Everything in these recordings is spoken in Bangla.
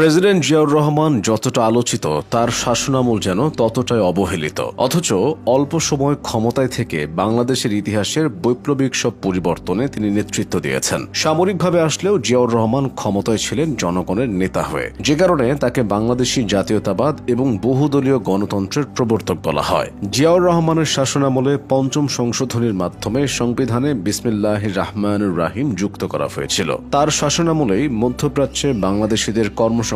প্রেসিডেন্ট জিয়াউর রহমান যতটা আলোচিত তার শাসনামল যেন ততটাই অবহেলিত। অথচ অল্প সময় ক্ষমতায় থেকে বাংলাদেশের ইতিহাসের বৈপ্লবিক সব পরিবর্তনে তিনি নেতৃত্ব দিয়েছেন। সামরিকভাবে আসলেও জিয়াউর রহমান ক্ষমতায় ছিলেন জনগণের নেতা হয়ে, যে কারণে তাকে বাংলাদেশি জাতীয়তাবাদ এবং বহুদলীয় গণতন্ত্রের প্রবর্তক বলা হয়। জিয়াউর রহমানের শাসনামলে পঞ্চম সংশোধনীর মাধ্যমে সংবিধানে বিসমিল্লাহির রহমানির রহিম যুক্ত করা হয়েছিল। তার শাসনামলেই মধ্যপ্রাচ্যে বাংলাদেশিদের কর্মসংস্থানের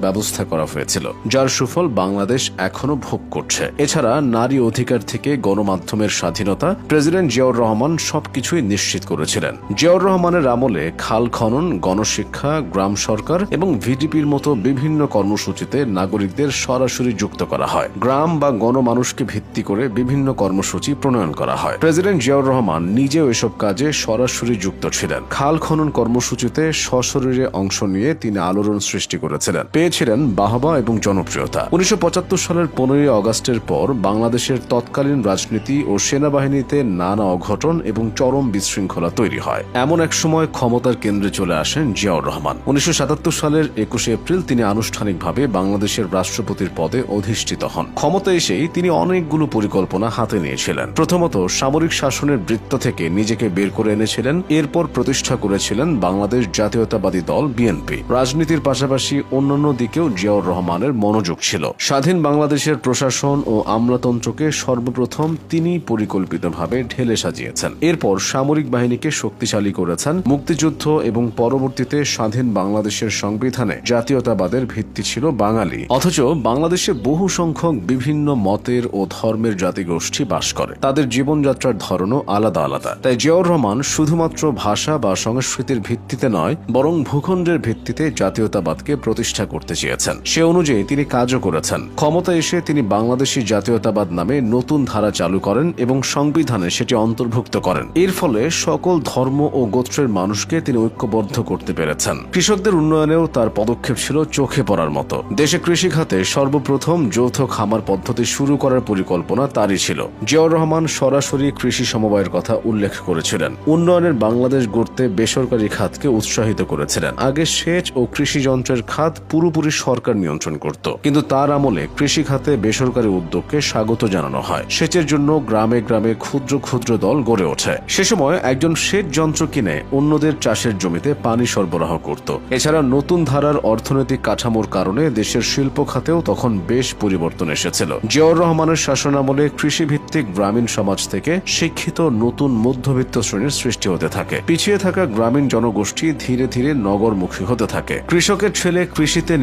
ব্যবস্থা করা হয়েছিল, যার সুফল বাংলাদেশ এখনো ভোগ করছে। এছাড়া নারী অধিকার থেকে গণমাধ্যমের স্বাধীনতা প্রেসিডেন্ট জিয়াউর রহমান সবকিছুই নিশ্চিত করেছিলেন। জিয়াউর রহমানের আমলে খাল খনন, গণশিক্ষা, গ্রাম সরকার এবং ভিডিপির মতো বিভিন্ন কর্মসূচিতে নাগরিকদের সরাসরি যুক্ত করা হয়। গ্রাম বা গণমানুষকে ভিত্তি করে বিভিন্ন কর্মসূচি প্রণয়ন করা হয়। প্রেসিডেন্ট জিয়াউর রহমান নিজেও এসব কাজে সরাসরি যুক্ত ছিলেন। খাল খনন কর্মসূচিতে সশরীরে অংশ নিয়ে তিনি আলোড়ন সৃষ্টি করেছিলেন, পেয়েছিলেন বাহবা এবং জনপ্রিয়তা। 1975 সালের 15 আগস্টের পর বাংলাদেশের তৎকালীন রাজনীতি ও সেনাবাহিনীতে নানা অঘটন এবং চরম বিশৃঙ্খলা তৈরি হয়। এমন এক সময় ক্ষমতার কেন্দ্রে চলে আসেন জিয়াউর রহমান। 1977 সালের 21 এপ্রিল তিনি আনুষ্ঠানিকভাবে বাংলাদেশের রাষ্ট্রপতির পদে অধিষ্ঠিত হন। ক্ষমতায় এসেই তিনি অনেকগুলো পরিকল্পনা হাতে নিয়েছিলেন। প্রথমত, সামরিক শাসনের বৃত্ত থেকে নিজেকে বের করে এনেছিলেন। এরপর প্রতিষ্ঠা করেছিলেন বাংলাদেশ জাতীয়তাবাদী দল বিএনপি। রাজনীতির পাশাপাশি অন্যান্য দিকেও জিয়াউর রহমানের মনোযোগ ছিল। স্বাধীন বাংলাদেশের প্রশাসন ও আমলাতন্ত্রকে সর্বপ্রথম তিনি পরিকল্পিতভাবে ঢেলে সাজিয়েছেন। এরপর সামরিক বাহিনীকে শক্তিশালী করেছেন। মুক্তিযুদ্ধ এবং পরবর্তীতে স্বাধীন বাংলাদেশের সংবিধানে জাতীয়তাবাদের ভিত্তি ছিল বাঙালি। অথচ বাংলাদেশে বহু সংখ্যক বিভিন্ন মতের ও ধর্মের জাতিগোষ্ঠী বাস করে। তাদের জীবনযাত্রার ধরনও আলাদা আলাদা। তাই জিয়াউর রহমান শুধুমাত্র ভাষা বা সংস্কৃতির ভিত্তিতে নয়, বরং ভূখণ্ডের ভিত্তিতে জাতীয়তাবাদকে প্রতিষ্ঠা করতে চেয়েছেন। সে অনুযায়ী তিনি কাজও করেছেন। ক্ষমতায় এসে তিনি বাংলাদেশি জাতীয়তাবাদ নামে নতুন ধারা চালু করেন এবং সংবিধানে সেটি অন্তর্ভুক্ত করেন। এর ফলে সকল ধর্ম ও গোত্রের মানুষকে তিনি ঐক্যবদ্ধ করতে পেরেছেন। কৃষকদের উন্নয়নেও তার পদক্ষেপ ছিল চোখে পড়ার মতো। দেশে কৃষি খাতে সর্বপ্রথম যৌথ খামার পদ্ধতি শুরু করার পরিকল্পনা তারই ছিল। জিয়াউর রহমান সরাসরি কৃষি সমবায়ের কথা উল্লেখ করেছিলেন। উন্নয়নের বাংলাদেশ গড়তে বেসরকারি খাতকে উৎসাহিত করেছিলেন। আগে সেচ ও কৃষি যন্ত্রের খাত পুরোপুরি সরকার নিয়ন্ত্রণ করত, কিন্তু তার আমলে কৃষি খাতে বেসরকারি উদ্যোগকে স্বাগত জানানো হয়। সেচের জন্য গ্রামে গ্রামে ক্ষুদ্র ক্ষুদ্র দল গড়ে ওঠে। সে সময় একজন সেচ যন্ত্র কিনে অন্যদের চাষের জমিতে পানি সরবরাহ করত। এছাড়া নতুন ধারার অর্থনৈতিক কাঠামোর কারণে দেশের শিল্প খাতেও তখন বেশ পরিবর্তন এসেছিল। জিয়াউর রহমানের শাসনামলে কৃষিভিত্তিক গ্রামীণ সমাজ থেকে শিক্ষিত নতুন মধ্যবিত্ত শ্রেণীর সৃষ্টি হতে থাকে। পিছিয়ে থাকা গ্রামীণ জনগোষ্ঠী ধীরে ধীরে নগরমুখী হতে থাকে। কৃষকের ছেলে কৃষিতে